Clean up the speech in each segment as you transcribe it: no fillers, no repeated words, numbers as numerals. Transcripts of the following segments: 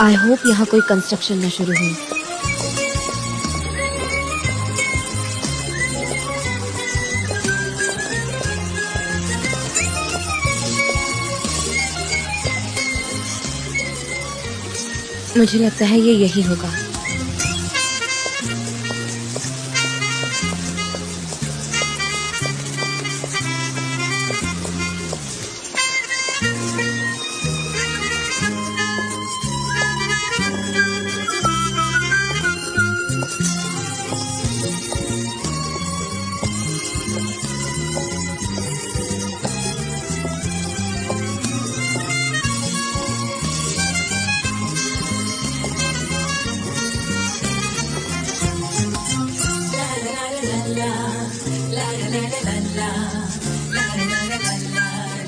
I hope यहाँ कोई construction न शुरू हो। मुझे लगता है ये यही होगा।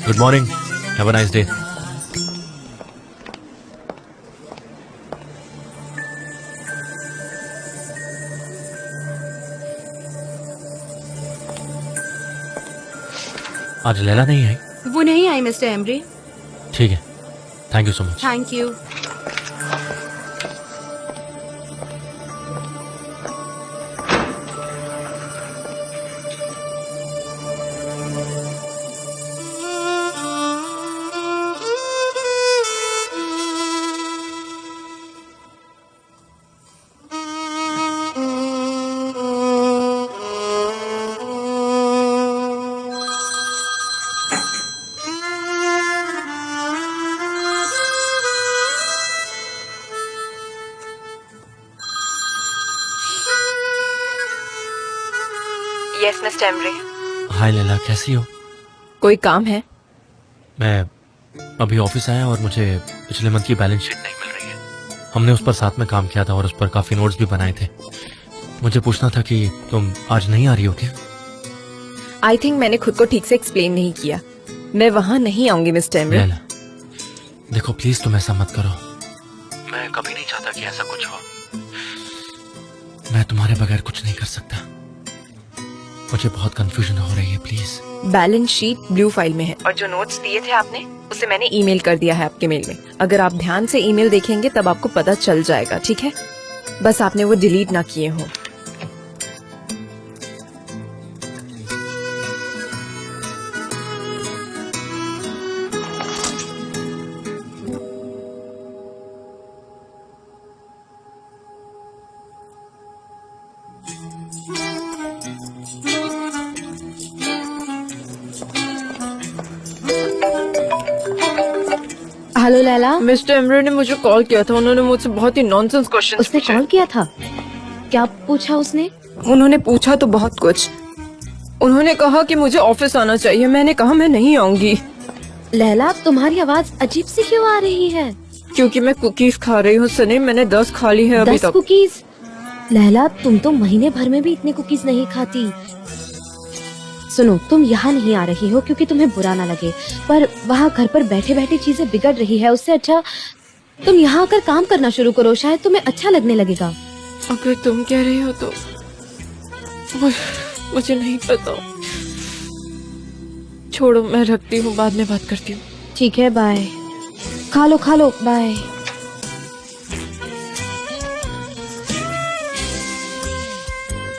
Good morning. Have a nice day. आज लैला नहीं आई? वो नहीं आई मिस्टर एमरी। ठीक है, thank you so much. Thank you. Yes mister Emery. Hi Laila, कैसी हो? कोई काम है? मैं अभी ऑफिस आया और मुझे पिछले मंथ की बैलेंस शीट नहीं मिल रही है। हमने उस पर साथ में काम किया था और उस पर काफी नोट्स भी बनाए थे। मुझे पूछना था कि तुम आज नहीं आ रही हो क्या? आई थिंक मैंने खुद को ठीक से एक्सप्लेन नहीं किया। मैं वहाँ नहीं आऊंगी मिस्टर एमरी। लैला, देखो प्लीज तुम ऐसा मत करो। मैं कभी नहीं चाहता कि ऐसा कुछ हो। मैं तुम्हारे बगैर कुछ नहीं कर सकता। मुझे बहुत कंफ्यूजन हो रही है, please. Balance sheet blue file में है और जो नोट्स दिए थे आपने उसे मैंने ईमेल कर दिया है आपके मेल में। अगर आप ध्यान से ईमेल देखेंगे तब आपको पता चल जाएगा, ठीक है? बस आपने वो डिलीट ना किए हो। हेलो लैला। मिस्टर एमरी ने मुझे कॉल किया था। उन्होंने मुझसे बहुत ही नॉनसेंस क्वेश्चन उसने कॉल किया था? क्या पूछा उसने? उन्होंने पूछा तो बहुत कुछ। उन्होंने कहा कि मुझे ऑफिस आना चाहिए। मैंने कहा मैं नहीं आऊंगी। लैला, तुम्हारी आवाज अजीब सी क्यों आ रही है? क्योंकि मैं कुकीज खा रही हूँ सनी। मैंने 10 खा ली है अभी 10 तक। कुकीज? लैला, तुम तो महीने भर में भी इतने कुकीज नहीं खाती। सुनो, तुम यहाँ नहीं आ रही हो क्योंकि तुम्हें बुरा ना लगे, पर वहाँ घर पर बैठे बैठे चीजें बिगड़ रही है। उससे अच्छा तुम यहाँ आकर काम करना शुरू करो, शायद तुम्हें अच्छा लगने लगेगा। अगर तुम कह रही हो तो मुझे नहीं पता। छोड़ो, मैं रखती हूँ, बाद में बात करती हूँ। ठीक है, बाय। खा लो, बाय।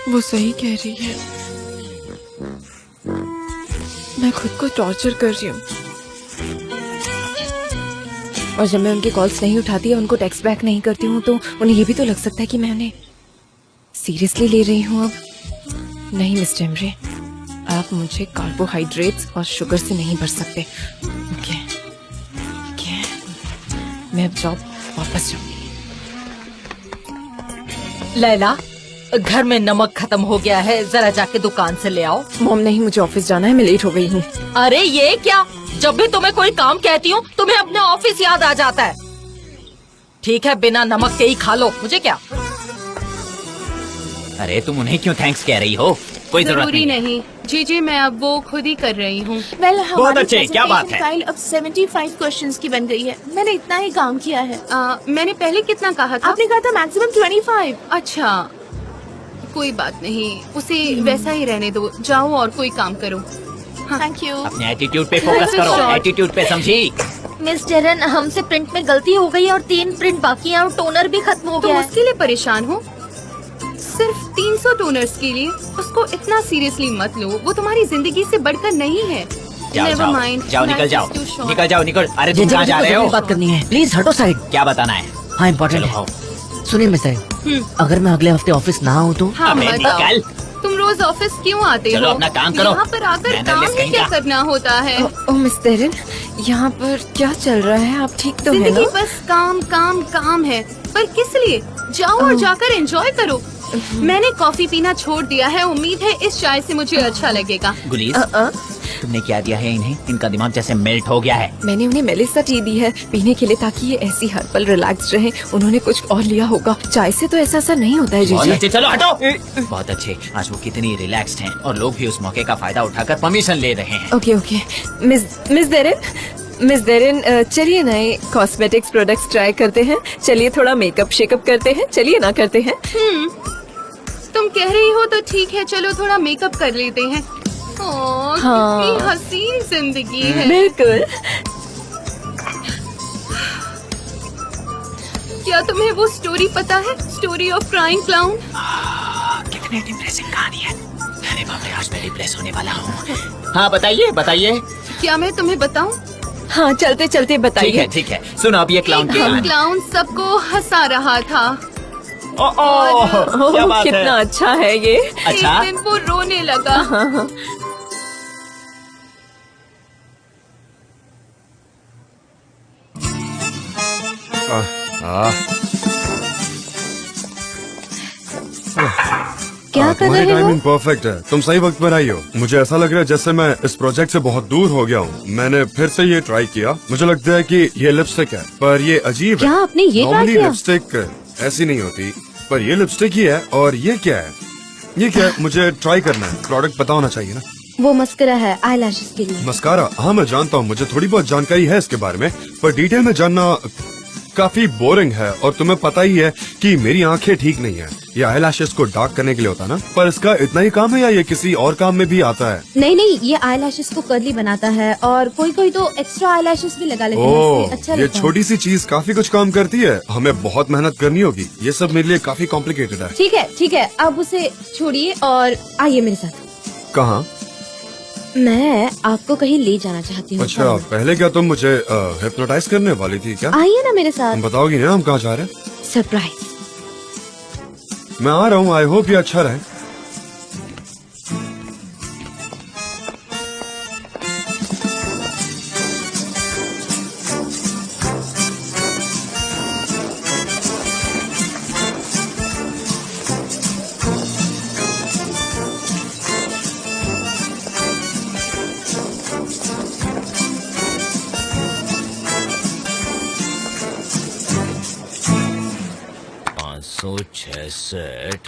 वो सही कह रही है। मैं खुद को टॉर्चर कर रही हूँ। और जब मैं उनके कॉल्स नहीं उठाती या उनको टेक्स्ट बैक नहीं करती हूँ तो उन्हें ये भी तो लग सकता है कि मैं उन्हें सीरियसली ले रही हूँ। अब नहीं मिस्टर एमरी, आप मुझे कार्बोहाइड्रेट्स और शुगर से नहीं भर सकते। ओके, मैं अब जॉब वापस जाऊंगी। लैला, घर में नमक खत्म हो गया है, जरा जाके दुकान से ले आओ। मॉम नहीं, मुझे ऑफिस जाना है, मैं लेट हो गई हूँ। अरे ये क्या, जब भी तुम्हें कोई काम कहती हूँ तुम्हें अपने ऑफिस याद आ जाता है। ठीक है, बिना नमक के ही खा लो, मुझे क्या। अरे तुम उन्हें क्यों थैंक्स कह रही हो? कोई जरूरत नहीं। जी, मैं अब वो खुद ही कर रही हूँ। बहुत अच्छे, क्या बात है। फाइल अब 75 क्वेश्चंस की बन गई है। मैंने इतना ही काम किया है। मैंने पहले कितना कहा था? आपने कहा था मैक्सिमम 25। अच्छा, कोई बात नहीं, उसे वैसा ही रहने दो। जाओ और कोई काम करो। Thank you. अपने एटीट्यूड पे फोकस करो, एटीट्यूड पे, समझी? मिस डेरन, हमसे प्रिंट में गलती हो गई और 3 प्रिंट बाकी हैं और टोनर भी खत्म हो तुम गया है। उसके लिए परेशान हो? सिर्फ 300 टोनर्स के लिए? उसको इतना सीरियसली मत लो, वो तुम्हारी जिंदगी से बढ़कर नहीं है। जाओ Never जाओ mind, जाओ, life निकल is जाओ, too short. निकल जाओ, निकल। अरे तुम कहाँ जा रहे हो? बात करनी है, प्लीज हटो साइड। क्या बताना है? हाँ इम्पोर्टेंट चलो है। आओ। सुनिए मिस्टर, अगर मैं अगले हफ्ते ऑफिस ना आऊँ तो? हाँ अबे मत आओ। निकल। तुम रोज ऑफिस क्यों आते चलो हो? अपना काम करो। यहाँ पर आकर मैनरलेस काम ही कहीं क्या का। करना होता है? ओ मिस डेरन, यहाँ पर क्या चल रहा है? आप ठीक तो है जिंदगी ना? बस काम काम काम है, पर किस लिए? जाओ और जाकर एंजॉय करो। मैंने कॉफी पीना छोड़ दिया है, उम्मीद है इस चाय से मुझे अच्छा लगेगा। गुलीस, तुमने क्या दिया है इन्हें? इनका दिमाग जैसे मेल्ट हो गया है। मैंने उन्हें मेलिसा टी दी है पीने के लिए, ताकि ये ऐसी हर पल रिलैक्स रहे। उन्होंने कुछ और लिया होगा। चाय से तो ऐसा नहीं होता है बहुत जीजी। अच्छे, चलो हटो। बहुत अच्छे, आज वो कितनी रिलैक्स्ड हैं और लोग भी उस मौके का फायदा उठाकर परमिशन ले रहे हैं। ओके ओके मिस डेरन, चलिए नए कॉस्मेटिक्स प्रोडक्ट्स ट्राई करते हैं। चलिए थोड़ा मेकअप शेकअप करते हैं, चलिए ना करते हैं? तुम कह रही हो तो ठीक है, चलो थोड़ा मेकअप कर लेते हैं। ओह, हाँ। कितनी हसीन जिंदगी है। बिल्कुल। क्या तुम्हें वो स्टोरी पता है? Story of crying clown. कितनी डिप्रेसिंग कहानी है। अरे बाप रे, आज मैं डिप्रेस होने वाला हूँ। हाँ बताइए बताइए। क्या मैं तुम्हें बताऊं? हाँ चलते चलते बताइए। ठीक है। सुनो अब ये क्लाउन की कहानी। क्लाउन सबको हंसा रहा था। ओह, क्या बात है? कितना अच्छा है ये। अच्छा, एक दिन वो रोने लगा। क्या कर तुम्हारी रहे हो? टाइमिंग परफेक्ट है, तुम सही वक्त पर आई हो। मुझे ऐसा लग रहा है जैसे मैं इस प्रोजेक्ट से बहुत दूर हो गया हूँ। मैंने फिर से ये ट्राई किया। मुझे लगता है कि ये लिपस्टिक है, पर ये अजीब क्या है। आपने ये ट्राई नॉर्मली किया? लिपस्टिक ऐसी नहीं होती, पर ये लिपस्टिक ही है। और ये क्या है? ये क्या है? मुझे ट्राई करना है। प्रोडक्ट पता होना चाहिए ना। वो मस्करा है आई लैशेस के लिए। मस्कारा? हाँ मैं जानता हूँ, मुझे थोड़ी बहुत जानकारी है इसके बारे में, पर डिटेल में जानना काफी बोरिंग है। और तुम्हें पता ही है कि मेरी आंखें ठीक नहीं है। ये आई लैशेस को डार्क करने के लिए होता है ना, पर इसका इतना ही काम है या ये किसी और काम में भी आता है? नहीं, ये आई लैशेस को कर्ली बनाता है और कोई तो एक्स्ट्रा आई लैशेस भी लगा लेते हैं। ओह, इससे अच्छा ये लगता है। छोटी सी चीज काफी कुछ काम करती है। हमें बहुत मेहनत करनी होगी। ये सब मेरे लिए काफी कॉम्प्लिकेटेड है। ठीक है, अब उसे छोड़िए और आइए मेरे साथ। कहाँ? मैं आपको कहीं ले जाना चाहती हूँ। अच्छा, पहले क्या तुम मुझे हिप्नोटाइज करने वाली थी क्या? आइए ना मेरे साथ। तुम बताओगी ना हम कहाँ जा रहे हैं? सरप्राइज। मैं आ रहा हूँ। आई होप ये अच्छा रहे।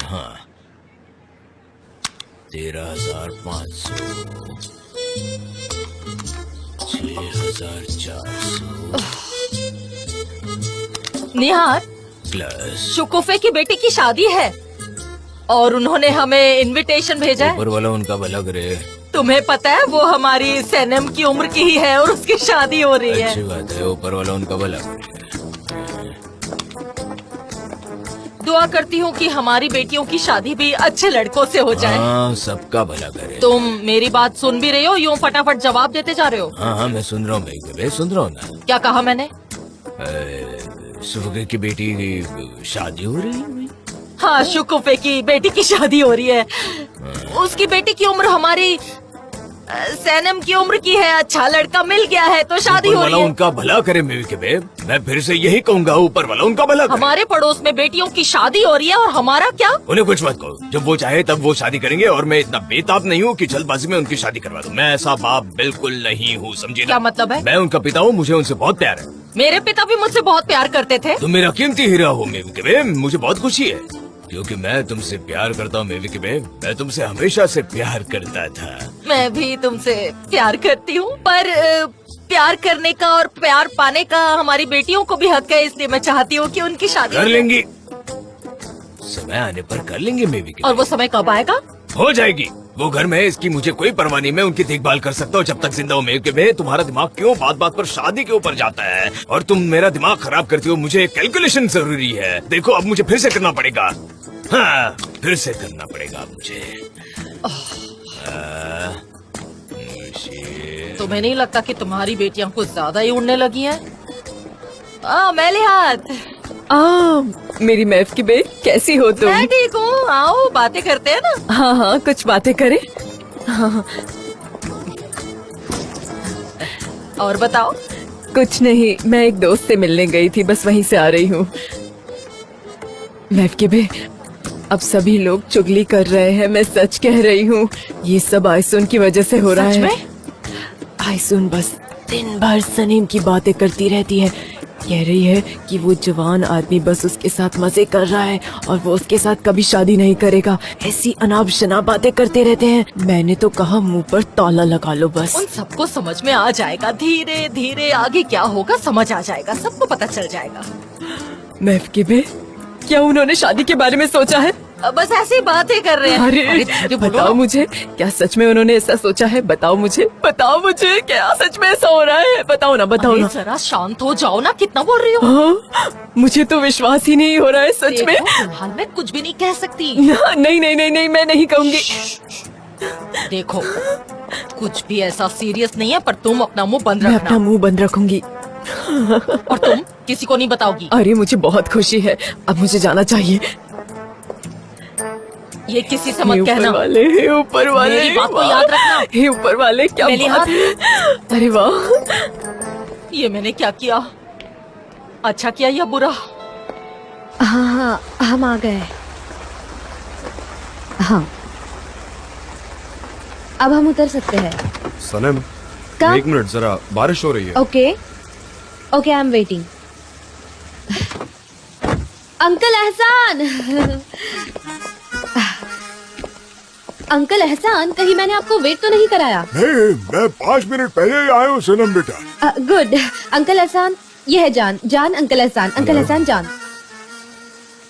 हाँ, 13,500, 6,400 निहार, प्लस शुकुफे की बेटी की शादी है और उन्होंने हमें इनविटेशन भेजा है। ऊपर वाला उनका भला करे। तुम्हें पता है वो हमारी सैनम की उम्र की ही है और उसकी शादी हो रही है। अच्छी बात है, ऊपर वाला उनका भला करे। दुआ करती हूँ कि हमारी बेटियों की शादी भी अच्छे लड़कों से हो जाए। हाँ, सबका भला करे। तुम मेरी बात सुन भी रहे हो? यूँ फटाफट जवाब देते जा रहे हो। हाँ, मैं सुन रहा हूँ, सुन रहा हूँ ना। क्या कहा मैंने? शुकुफे की बेटी की शादी हो रही है। हाँ, शुकुफे की बेटी की शादी हो रही है। उसकी बेटी की उम्र हमारी सैनम की उम्र की है। अच्छा लड़का मिल गया है तो शादी हो रही है। उनका भला करे मेवी के बेब। मैं फिर से यही कहूँगा, ऊपर वाला उनका भला करे। हमारे पड़ोस में बेटियों की शादी हो रही है और हमारा क्या? उन्हें कुछ मत कहो, जब वो चाहे तब वो शादी करेंगे। और मैं इतना बेताब नहीं हूँ कि जल्दबाजी में उनकी शादी करवा दूं। मैं ऐसा बाप बिल्कुल नहीं हूँ, समझी ना? क्या मतलब है? मैं उनका पिता हूँ, मुझे उनसे बहुत प्यार है। मेरे पिता भी मुझसे बहुत प्यार करते थे। तुम मेरा कीमती हीरा हो मेवी के बेब, मुझे बहुत खुशी है क्योंकि मैं तुमसे प्यार करता हूँ मेवी के बेब। मैं तुमसे हमेशा से प्यार करता था। मैं भी तुमसे प्यार करती हूँ, पर प्यार करने का और प्यार पाने का हमारी बेटियों को भी हक है, इसलिए मैं चाहती हूँ कि उनकी शादी कर लेंगी, समय आने पर कर लेंगे मेवी के। और वो समय कब आएगा? हो जाएगी। वो घर में है, इसकी मुझे कोई परवाह नहीं। मैं उनकी देखभाल कर सकता हूँ जब तक जिंदा हूँ। मैं तुम्हारा दिमाग क्यों बात बात पर शादी के ऊपर जाता है और तुम मेरा दिमाग खराब करती हो। मुझे कैलकुलेशन जरूरी है। देखो अब मुझे फिर से करना पड़ेगा। हाँ, फिर से करना पड़ेगा मुझे। तुम्हें नहीं लगता कि तुम्हारी बेटियां कुछ ज्यादा ही उड़ने लगी हैं? मेलिहात, मेरी मैफ की बे, कैसी हो तुम? मैं ठीक हूँ। आओ बातें करते हैं ना। हाँ हाँ, कुछ बातें करें। हाँ, और बताओ। कुछ नहीं, मैं एक दोस्त से मिलने गई थी, बस वहीं से आ रही हूँ। मैफ की बे, अब सभी लोग चुगली कर रहे हैं, मैं सच कह रही हूँ। ये सब आयसुन की वजह से हो रहा है। सच में? आयसुन बस दिन भर सनीम की बातें करती रहती है। कह रही है कि वो जवान आदमी बस उसके साथ मजे कर रहा है और वो उसके साथ कभी शादी नहीं करेगा। ऐसी अनाप शनाप बातें करते रहते हैं। मैंने तो कहा मुंह पर ताला लगा लो बस। उन सबको समझ में आ जाएगा, धीरे धीरे आगे क्या होगा समझ आ जाएगा, सबको पता चल जाएगा। मैफ के बे, क्या उन्होंने शादी के बारे में सोचा है? बस ऐसी बातें कर रहे हैं। अरे बताओ मुझे, क्या सच में उन्होंने ऐसा सोचा है? बताओ मुझे क्या सच में ऐसा हो रहा है? बताओ ना, बताओ ना। जरा शांत हो जाओ ना, कितना बोल रही हो? हाँ, मुझे तो विश्वास ही नहीं हो रहा है सच में। फिलहाल मैं कुछ भी नहीं कह सकती। नहीं नहीं नहीं नहीं, मैं नहीं कहूँगी। देखो, कुछ भी ऐसा सीरियस नहीं है, पर तुम अपना मुंह बंद मैं रखना। अपना मुंह बंद रखूंगी। और तुम किसी को नहीं बताओगी। अरे मुझे बहुत खुशी है, अब मुझे जाना चाहिए। ये किसी से मत कहना। ऊपर वाले, मेरी बात को याद रखना। हे ऊपर वाले, क्या बात है? अरे वाह, ये मैंने क्या किया? अच्छा किया या बुरा? हाँ हाँ, हम आ गए। हाँ, अब हम उतर सकते हैं। सनम, कब? एक मिनट, जरा बारिश हो रही है। Okay okay, I am waiting. Uncle एहसान अंकल एहसान, कहीं मैंने आपको वेट तो नहीं कराया? नहीं, मैं 5 मिनट पहले ही आया हूँ सनम बेटा। गुड। अंकल एहसान, ये है जान। जान, अंकल एहसान, अंकल एहसान जान।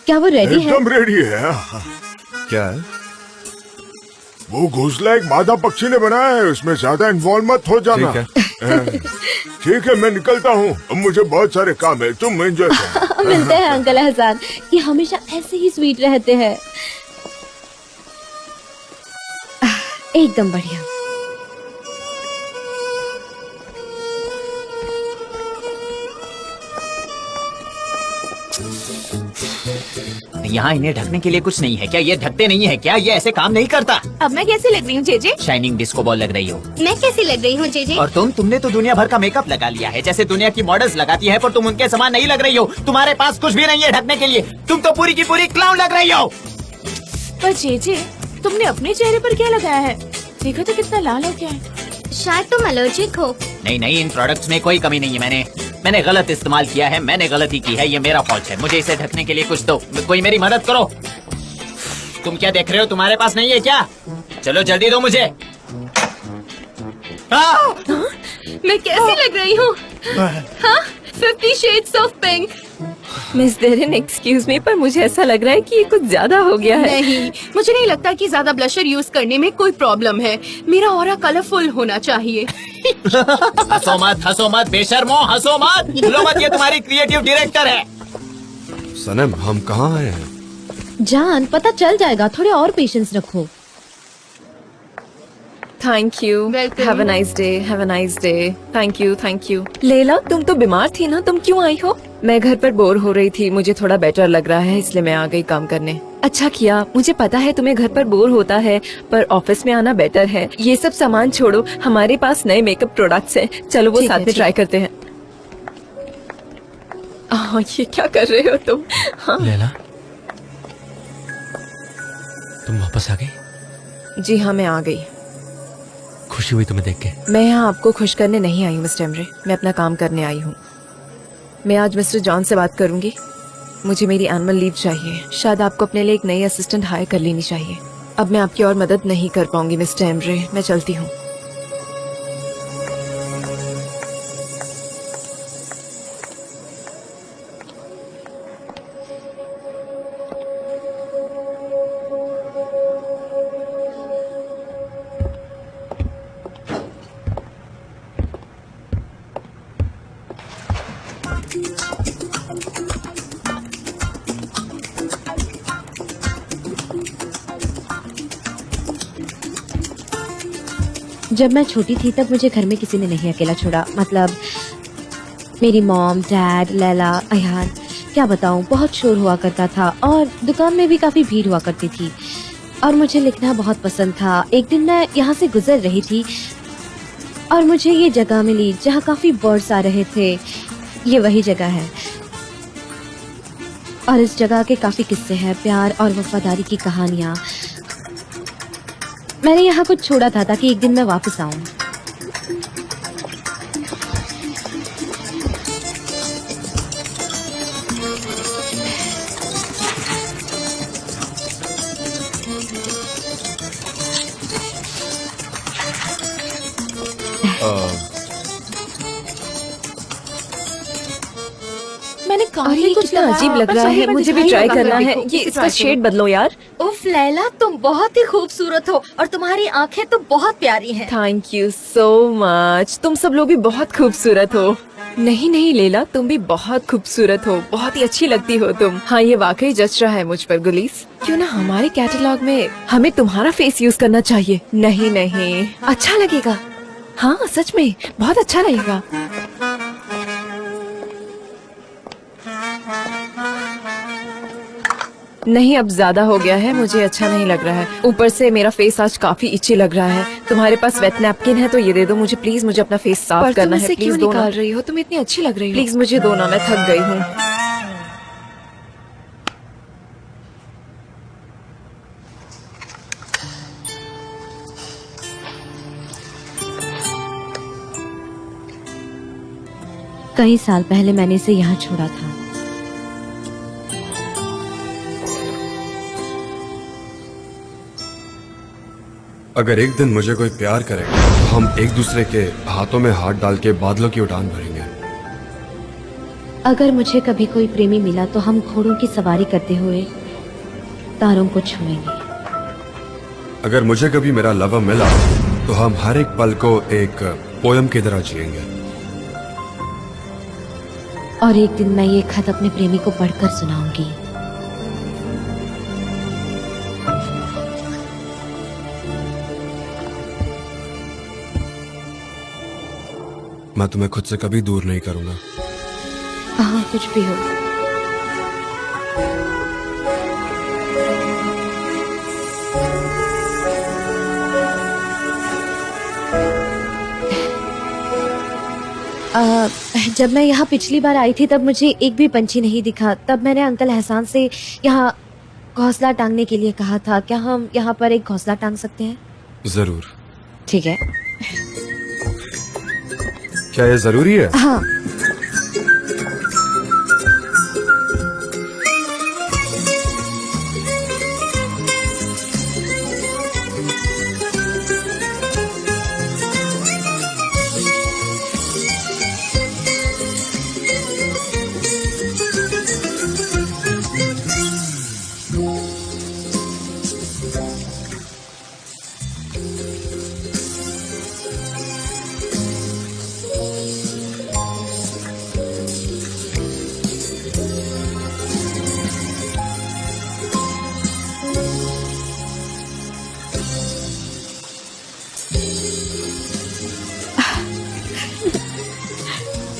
क्या वो रेडी है? एकदम रेडी है। क्या है? वो घोंसला एक मादा पक्षी ने बनाया है, उसमें ज्यादा इन्वॉल्व मत हो जाना। ठीक है, मैं निकलता हूँ, अब मुझे बहुत सारे काम है, तुम एंजॉय करो। मिलते हैं अंकल एहसान, ये हमेशा ऐसे ही स्वीट रहते हैं। एकदम बढ़िया। यहाँ इन्हें ढकने के लिए कुछ नहीं है क्या? ये ढकते नहीं है क्या? ये ऐसे काम नहीं करता। अब मैं कैसी लग रही हूँ जेजे? शाइनिंग डिस्को बॉल लग रही हो। मैं कैसी लग रही हूँ जेजे? और तुमने तो दुनिया भर का मेकअप लगा लिया है, जैसे दुनिया की मॉडल्स लगाती है, पर तुम उनके समान नहीं लग रही हो। तुम्हारे पास कुछ भी नहीं है ढकने के लिए। तुम तो पूरी की पूरी क्लाउन लग रही हो। पर जेजे, तुमने अपने चेहरे पर क्या लगाया है? देखो तो कितना लाल हो गया है। शायद तुम एलर्जिक हो। नहीं, इन प्रोडक्ट्स में कोई कमी नहीं है। मैंने गलत इस्तेमाल किया है, मैंने गलती की है, ये मेरा फॉल्ट है। मुझे इसे ढकने के लिए कुछ दो, कोई मेरी मदद करो। तुम क्या देख रहे हो? तुम्हारे पास नहीं है क्या? चलो जल्दी दो मुझे। मैं कैसी लग रही हूँ? हाँ, 50 Shades of Pink। Miss Derin, excuse me, पर मुझे ऐसा लग रहा है कि ये कुछ ज्यादा हो गया है। नहीं, मुझे नहीं लगता कि ज्यादा ब्लशर यूज करने में कोई प्रॉब्लम है। मेरा ऑरा कलरफुल होना चाहिए। हंसो मत बेशर्मो, हंसो मत, भूलो मत, ये तुम्हारी क्रिएटिव डायरेक्टर है। सनम, हम कहाँ आए हैं? जान, पता चल जाएगा, थोड़े और पेशेंस रखो। Thank you, Welcome. Have a nice day, have a nice day. Thank you. लेला, तुम तो बीमार थी ना, तुम क्यों आई हो? मैं घर पर बोर हो रही थी, मुझे थोड़ा बेटर लग रहा है, इसलिए मैं आ गई काम करने। अच्छा किया, मुझे पता है तुम्हें घर पर बोर होता है, पर ऑफिस में आना बेटर है। ये सब सामान छोड़ो, हमारे पास नए मेकअप प्रोडक्ट्स हैं, चलो वो साथ में ट्राई करते हैं। ये क्या कर रहे हो तुम? हाँ। लैला, तुम वापस आ गई? जी हाँ, मैं आ गई। खुशी हुई तुम्हें देख के। मैं यहाँ आपको खुश करने नहीं आई हूँ मिस्टर एमरे, मैं अपना काम करने आई हूँ। मैं आज मिस्टर जॉन से बात करूंगी। मुझे मेरी एनुअल लीव चाहिए। शायद आपको अपने लिए एक नई असिस्टेंट हायर कर लेनी चाहिए। अब मैं आपकी और मदद नहीं कर पाऊंगी मिस्टर एमरे, मैं चलती हूँ। जब मैं छोटी थी तब मुझे घर में किसी ने नहीं अकेला छोड़ा। मतलब मेरी मॉम, डैड, लैला, अयान, क्या बताऊं, बहुत शोर हुआ करता था और दुकान में भी काफी भीड़ हुआ करती थी। और मुझे लिखना बहुत पसंद था। एक दिन मैं यहाँ से गुजर रही थी और मुझे ये जगह मिली जहाँ काफी बर्ड्स आ रहे थे। ये वही जगह है और इस जगह के काफी किस्से हैं, प्यार और वफादारी की कहानियाँ। मैंने यहाँ कुछ छोड़ा था ताकि एक दिन मैं वापस आऊं। मैंने और काफी ये कुछ कितना अजीब लग रहा है, मुझे भी ट्राई करना है। ये इसका शेड बदलो यार। उफ लैला, तुम बहुत ही खूबसूरत हो और तुम्हारी आंखें तो बहुत प्यारी हैं। Thank you so much. तुम सब लोग भी बहुत खूबसूरत हो। नहीं नहीं लैला, तुम भी बहुत खूबसूरत हो, बहुत ही अच्छी लगती हो तुम। हाँ, ये वाकई जच रहा है मुझ पर गुलीस। क्यों ना हमारे कैटलॉग में हमें तुम्हारा फेस यूज करना चाहिए। नहीं नहीं, अच्छा लगेगा। हाँ सच में बहुत अच्छा लगेगा। नहीं, अब ज्यादा हो गया है, मुझे अच्छा नहीं लग रहा है। ऊपर से मेरा फेस आज काफी इची लग रहा है। तुम्हारे पास वेट नैपकिन है तो ये दे दो मुझे प्लीज, मुझे अपना फेस साफ करना है। प्लीज दो ना। रही हो तुम, इतनी अच्छी लग रही हो। प्लीज मुझे दो ना, मैं थक गई हूँ। कई साल पहले मैंने इसे यहाँ छोड़ा था। अगर एक दिन मुझे कोई प्यार करेगा तो हम एक दूसरे के हाथों में हाथ डाल के बादलों की उड़ान भरेंगे। अगर मुझे कभी कोई प्रेमी मिला तो हम घोड़ों की सवारी करते हुए तारों को छुएंगे। अगर मुझे कभी मेरा लवर मिला तो हम हर एक पल को एक पोयम की तरह जिएंगे। और एक दिन मैं ये खत अपने प्रेमी को पढ़कर सुनाऊंगी। मैं तुम्हें खुद से कभी दूर नहीं करूंगा। हाँ, कुछ भी हो। जब मैं यहाँ पिछली बार आई थी तब मुझे एक भी पंछी नहीं दिखा। तब मैंने अंकल एहसान से यहाँ घोंसला टांगने के लिए कहा था। क्या हम यहाँ पर एक घोंसला टांग सकते हैं? जरूर। ठीक है। क्या ये जरूरी है? हाँ।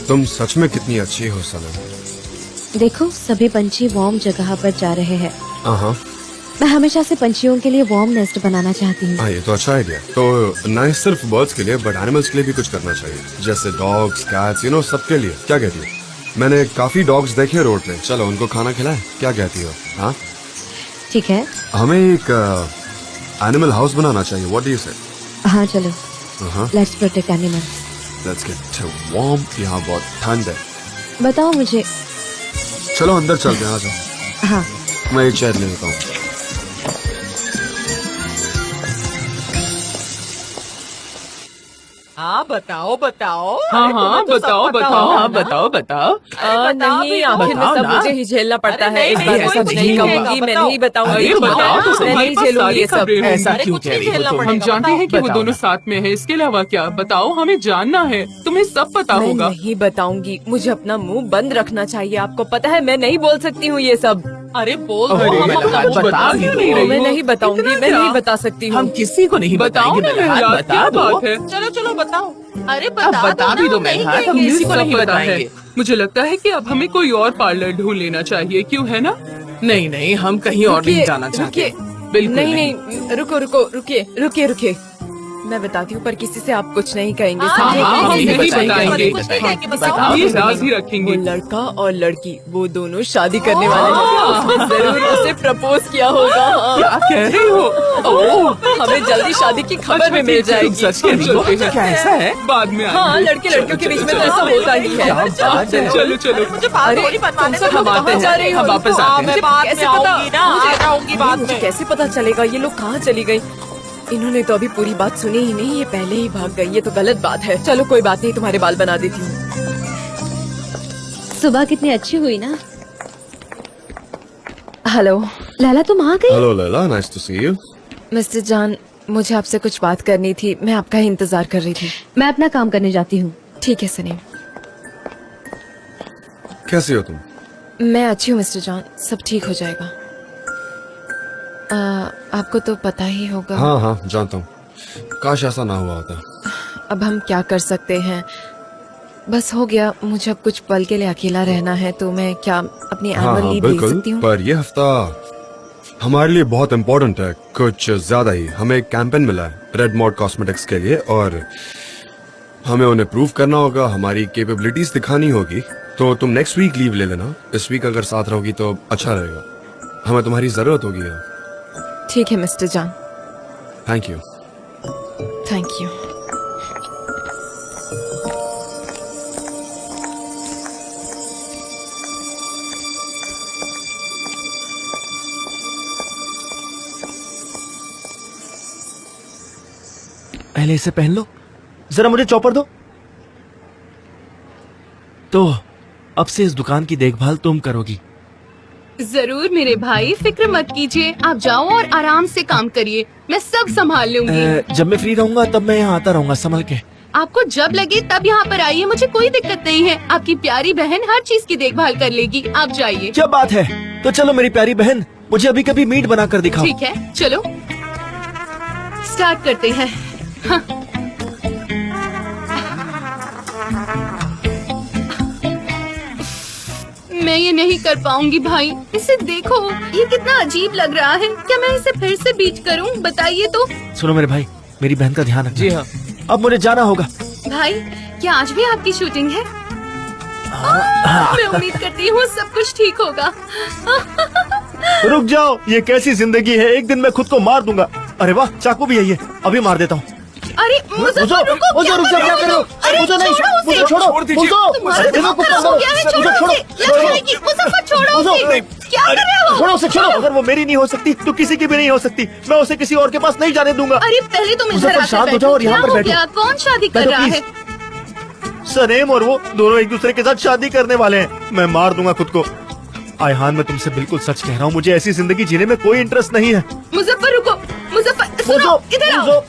तुम सच में कितनी अच्छी हो सनम। देखो, सभी पंछी वार्म जगह पर जा रहे हैं। हाँ, मैं हमेशा से पंछियों के लिए वार्म नेस्ट बनाना चाहती हूँ। हाँ, ये तो अच्छा आइडिया। तो न सिर्फ बर्ड्स के लिए बट एनिमल्स के लिए भी कुछ करना चाहिए, जैसे डॉग्स, कैट्स, यू नो, सबके लिए। क्या कहती हो? मैंने काफी डॉग्स देखे रोड पे, चलो उनको खाना खिलाएं। क्या कहती हो? हाँ ठीक है। हमें एक एनिमल हाउस बनाना चाहिए। व्हाट डू यू से? हाँ चलो, हाँ, let's protect animals. Let's get warm. यहाँ बहुत ठंड है। बताओ मुझे। चलो अंदर चलते हैं, आ जाओ। हाँ, मैं एक चेयर ले लेता हूँ। हाँ बताओ बताओ। हाँ हाँ बताओ बताओ। हाँ बताओ बताओ। नहीं, आखिर में सब मुझे ही झेलना पड़ता है। अरे इस नहीं, बार ऐसा सब कुछ नहीं नहीं कहूंगी, होगा, मैं बताओ। नहीं बताऊंगी। अरे बताओ, तो मैं नहीं झेलूंगी ये सब। ऐसा अरे क्यों कुछ कह नहीं रही झेलना हो तुम? हम पड़ेगा, जानते हैं कि वो बताओ दोनों ना। साथ में है, इसके अलावा क्या? बताओ, हमें जानना है, तुम्हें सब पता मैं होगा। नहीं बताऊंगी, मुझे अपना मुंह बंद रखना चाहिए। आपको पता है मैं नहीं बोल सकती हूँ ये सब। अरे बोल अरे, दो, हम मल्हार, आपको बता क्यों दो। नहीं रही मैं हो? नहीं बताऊंगी, इतना मैं क्या? नहीं बता सकती हूँ। हम किसी को नहीं बताओ बताएंगे ना मल्हार, मल्हार, बता क्या दो। बात है? चलो चलो बताओ। अरे अब बता बता भी दो मल्हार, हम किसी को नहीं सब पता है। बताएंगे। मुझे लगता है कि अब हमें कोई और पार्लर ढूंढ लेना चाहिए, क्यों है ना? नहीं नहीं, हम कहीं और नहीं जाना चाहते। रुकिए, बिल्कुल नहीं नहीं, रुको रुको, रुकिए रुकिए रुकिए। मैं बताती हूँ, पर किसी से आप कुछ नहीं कहेंगे। हाँ, समझे? हाँ, हम किसी से नहीं कुछ बताएंगे। कुछ नहीं कहेंगे, बताओ। हम ये राज ही वो रखेंगे। लड़का और लड़की वो दोनों शादी करने वाले हैं। उसने जरूर उसे प्रपोज किया होगा। हाँ। क्या कह रही हो? ओह, हमें जल्दी शादी की खबर में मिल जाएगी। सच कह रही हो? क्या ऐसा है? बाद में हाँ, आएंगे। लड़के लड़कियों के बीच में तो ऐसा होता ही है। चलो चलो। मुझे बात थोड़ी बनवाने तुम सब दो, लोग बताओ। कहाँ जा रही हो? हम वापस आते हैं। मैं बाद में कैसे पता? आऊंगी ना, आ जाऊंगी बाद मुझे में। कैसे पता चलेगा ये लोग कहाँ चली गई? इन्होंने तो अभी पूरी बात सुनी ही नहीं, ये पहले ही भाग गई। ये तो गलत बात है। चलो कोई बात नहीं, तुम्हारे बाल बना देती हूँ। सुबह कितनी अच्छी हुई ना। हेलो लैला, तुम आ गई? Hello Laila, nice to see you. Mister Jaan, मुझे आपसे कुछ बात करनी थी। मैं आपका ही इंतजार कर रही थी। मैं अपना काम करने जाती हूँ। ठीक है सनीम। कैसी हो तुम? मैं अच्छी हूँ मिस्टर जान, सब ठीक हो जाएगा। आपको तो पता ही होगा। हाँ हाँ, जानता हूँ। काश ऐसा ना हुआ होता। अब हम क्या कर सकते हैं, बस हो गया। मुझे अब कुछ पल के लिए अकेला रहना है, तो मैं क्या अपनी हाँ एनुअल हाँ लीव ले बिल्कुल, सकती हूँ? पर ये हफ्ता हमारे लिए बहुत इम्पोर्टेंट है, कुछ ज्यादा ही। हमें एक कैंपेन मिला है रेड मॉड कॉस्मेटिक्स के लिए, और हमें उन्हें प्रूव करना होगा, हमारी कैपेबिलिटीज दिखानी होगी। तो तुम नेक्स्ट वीक लीव ले लेना। इस वीक अगर साथ रहोगी तो अच्छा रहेगा, हमें तुम्हारी जरूरत होगी। ठीक है मिस्टर जान। Thank you. Thank you. पहले इसे पहन लो, जरा मुझे चॉपर दो। तो अब से इस दुकान की देखभाल तुम करोगी। जरूर मेरे भाई, फिक्र मत कीजिए। आप जाओ और आराम से काम करिए, मैं सब संभाल लूंगी। जब मैं फ्री रहूंगा तब मैं यहाँ आता रहूंगा संभल के। आपको जब लगे तब यहाँ पर आइए, मुझे कोई दिक्कत नहीं है। आपकी प्यारी बहन हर चीज की देखभाल कर लेगी, आप जाइए। क्या बात है, तो चलो मेरी प्यारी बहन, मुझे अभी कभी मीट बना कर दिखाओ। ठीक है, चलो स्टार्ट करते हैं। हाँ। मैं ये नहीं कर पाऊंगी भाई, इसे देखो, ये कितना अजीब लग रहा है। क्या मैं इसे फिर से बीट करूं? बताइए तो। सुनो मेरे भाई, मेरी बहन का ध्यान रखना। जी हाँ। अब मुझे जाना होगा। भाई, क्या आज भी आपकी शूटिंग है? मैं उम्मीद करती हूँ सब कुछ ठीक होगा। रुक जाओ, ये कैसी जिंदगी है, एक दिन मैं खुद को मार दूंगा। अरे वाह, चाकू भी है ये, अभी मार देता हूँ। अरे मुझे रुको, रुक जा, क्या कर रहे हो? मुझे नहीं, मुझे छोड़ो, छोड़ दीजिए। तुम्हारा दिमाग खराब हो गया है, छोड़ो उसे। लक्ष्मी की, उसे मत छोड़ो उसे। क्या कर रहे हो? छोड़ो उसे, छोड़ो। अगर वो मेरी नहीं हो सकती तो किसी की भी नहीं हो सकती। मैं उसे किसी और के पास नहीं जाने दूंगा। अरे पहले तुम इधर मुझे आकर शांत हो बैठो। जाओ और यहाँ क्या पर हो बैठो। गया? कौन शादी कर बैठो, रहा प्लीज। है? सनेम और वो दोनों एक दूसरे के साथ शादी करने वाले हैं। मैं मार दूंगा खुद को। आयहान, मैं तुमसे बिल्कुल सच कह रहा हूँ, मुझे ऐसी जिंदगी जीने में कोई इंटरेस्ट नहीं है। मुजफ्फर रुको, मुजफ्फर सुनो, इधर आओ।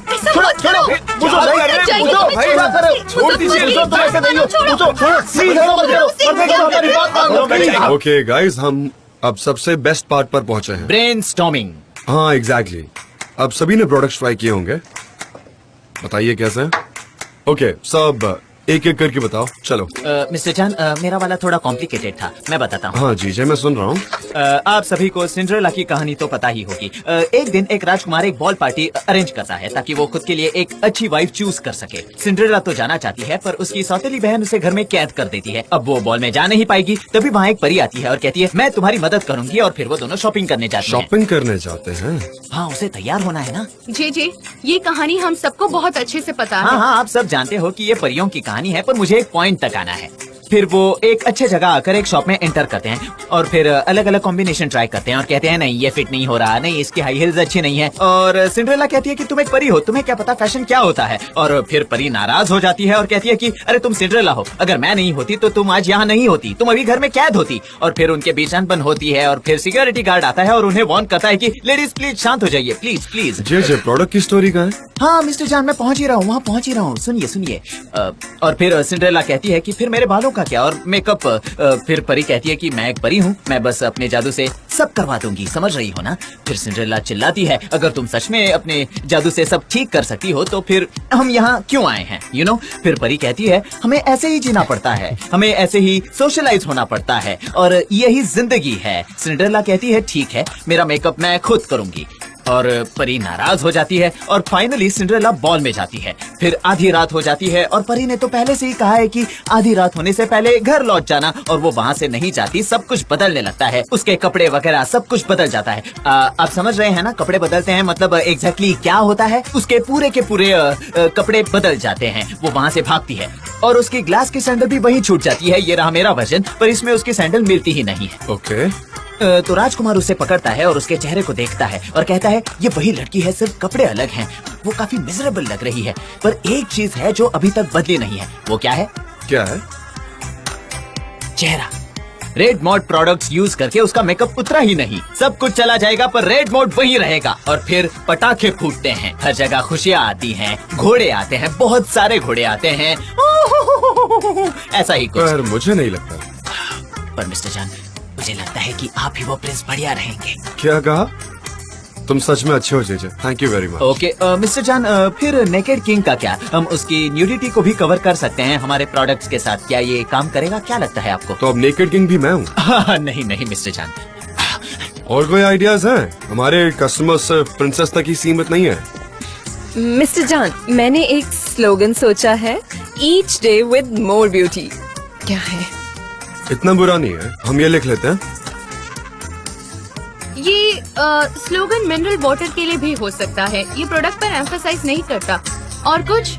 ऐसा मत करो। ओके गाइस, हम अब सबसे बेस्ट पार्ट पर पहुंचे हैं। ब्रेनस्टॉर्मिंग। हाँ एग्जैक्टली। अब सभी ने प्रोडक्ट्स ट्राई किए होंगे, बताइए कैसे। ओके, सब एक एक करके बताओ। चलो मिस्टर जान, मेरा वाला थोड़ा कॉम्प्लिकेटेड था, मैं बताता हूँ। हाँ जी, मैं सुन रहा हूँ। आप सभी को सिंड्रेला की कहानी तो पता ही होगी। एक दिन एक राजकुमार एक बॉल पार्टी अरेंज करता है ताकि वो खुद के लिए एक अच्छी वाइफ चूज कर सके। सिंड्रेला तो जाना चाहती है, पर उसकी सौतेली बहन उसे घर में कैद कर देती है। अब वो बॉल में जा नहीं पाएगी, तभी वहाँ एक परी आती है और कहती है मैं तुम्हारी मदद करूंगी, और फिर वो दोनों शॉपिंग करने जाते हैं। शॉपिंग करने जाते हैं? हाँ, उसे तैयार होना है ना। जी, ये कहानी हम सबको बहुत अच्छे से पता है। हाँ, आप सब जानते हो कि ये परियों की कहानी है, पर मुझे एक पॉइंट तक आना है। फिर वो एक अच्छे जगह आकर एक शॉप में एंटर करते हैं और फिर अलग अलग कॉम्बिनेशन ट्राई करते हैं और कहते हैं नहीं ये फिट नहीं हो रहा, नहीं इसकी हाई हील्स अच्छी नहीं है। और सिंड्रेला कहती है कि तुम एक परी हो, तुम्हें क्या पता फैशन क्या होता है। और फिर परी नाराज हो जाती है और कहती है कि अरे तुम सिंड्रेला हो, अगर मैं नहीं होती तो तुम आज यहाँ नहीं होती, तुम अभी घर में कैद होती। और फिर उनके बीच अनबन होती है और फिर सिक्योरिटी गार्ड आता है और उन्हें वार्न करता है कि लेडीज प्लीज शांत हो जाइए, प्लीज प्लीज। जे प्रोडक्ट की स्टोरी का है? हाँ मिस्टर जान, मैं पहुंच ही रहा हूँ, वहाँ पहुंच ही रहा हूँ, सुनिए सुनिए। और फिर सिंड्रेला कहती है कि फिर मेरे बालों का क्या, और मेकअप। फिर परी कहती है कि मैं एक परी हूँ, मैं बस अपने जादू से सब करवा दूंगी, समझ रही हो ना। फिर सिंड्रेला चिल्लाती है, अगर तुम सच में अपने जादू से सब ठीक कर सकती हो तो फिर हम यहाँ क्यों आए हैं, यू नो। फिर परी कहती है, हमें ऐसे ही जीना पड़ता है, हमें ऐसे ही सोशलाइज होना पड़ता है, और यही जिंदगी है। सिंड्रेला कहती है, ठीक है, मेरा मेकअप मैं खुद करूंगी। और परी नाराज हो जाती है और फाइनली सिंड्रेला बॉल में जाती है। फिर आधी रात हो जाती है और परी ने तो पहले से ही कहा है कि आधी रात होने से पहले घर लौट जाना, और वो वहाँ से नहीं जाती। सब कुछ बदलने लगता है, उसके कपड़े वगैरह सब कुछ बदल जाता है। आप समझ रहे हैं ना, कपड़े बदलते हैं मतलब एग्जैक्टली क्या होता है। उसके पूरे के पूरे कपड़े बदल जाते हैं। वो वहाँ से भागती है और उसकी ग्लास की सैंडल भी वहीं छूट जाती है। ये रहा मेरा वर्जन, पर इसमें उसकी सैंडल मिलती ही नहीं है। ओके। तो राजकुमार उसे पकड़ता है और उसके चेहरे को देखता है और कहता है, ये वही लड़की है, सिर्फ कपड़े अलग हैं। वो काफी मिजरेबल लग रही है, पर एक चीज है जो अभी तक बदली नहीं है। वो क्या है? क्या है? चेहरा। रेड मॉड प्रोडक्ट्स यूज करके उसका मेकअप उतरा ही नहीं। सब कुछ चला जाएगा पर रेड मॉड वही रहेगा। और फिर पटाखे फूटते हैं, हर जगह खुशियाँ आती हैं, घोड़े आते हैं, बहुत सारे घोड़े आते हैं, ऐसा ही कुछ। पर मुझे नहीं लगता। पर मिस्टर जान, मुझे लगता है कि आप ही वो प्रिंस बढ़िया रहेंगे। क्या कहा? तुम सच में अच्छे हो JJ, thank you very much. Okay mister जान, फिर नेकेड किंग का क्या? हम उसकी न्यूडिटी को भी कवर कर सकते हैं हमारे प्रोडक्ट्स के साथ। क्या ये काम करेगा, क्या लगता है आपको? तो अब नेकेड किंग भी मैं हूँ? नहीं नहीं मिस्टर जान। और कोई आइडियाज हैं? हमारे कस्टमर्स सिर्फ प्रिंसेस तक ही सीमित नहीं है। मिस्टर जान, मैंने एक स्लोगन सोचा है, each day with more beauty. क्या है? इतना बुरा नहीं है, हम ये लिख लेते हैं। ये स्लोगन मिनरल वाटर के लिए भी हो सकता है, ये प्रोडक्ट पर एम्फसाइज नहीं करता। और कुछ?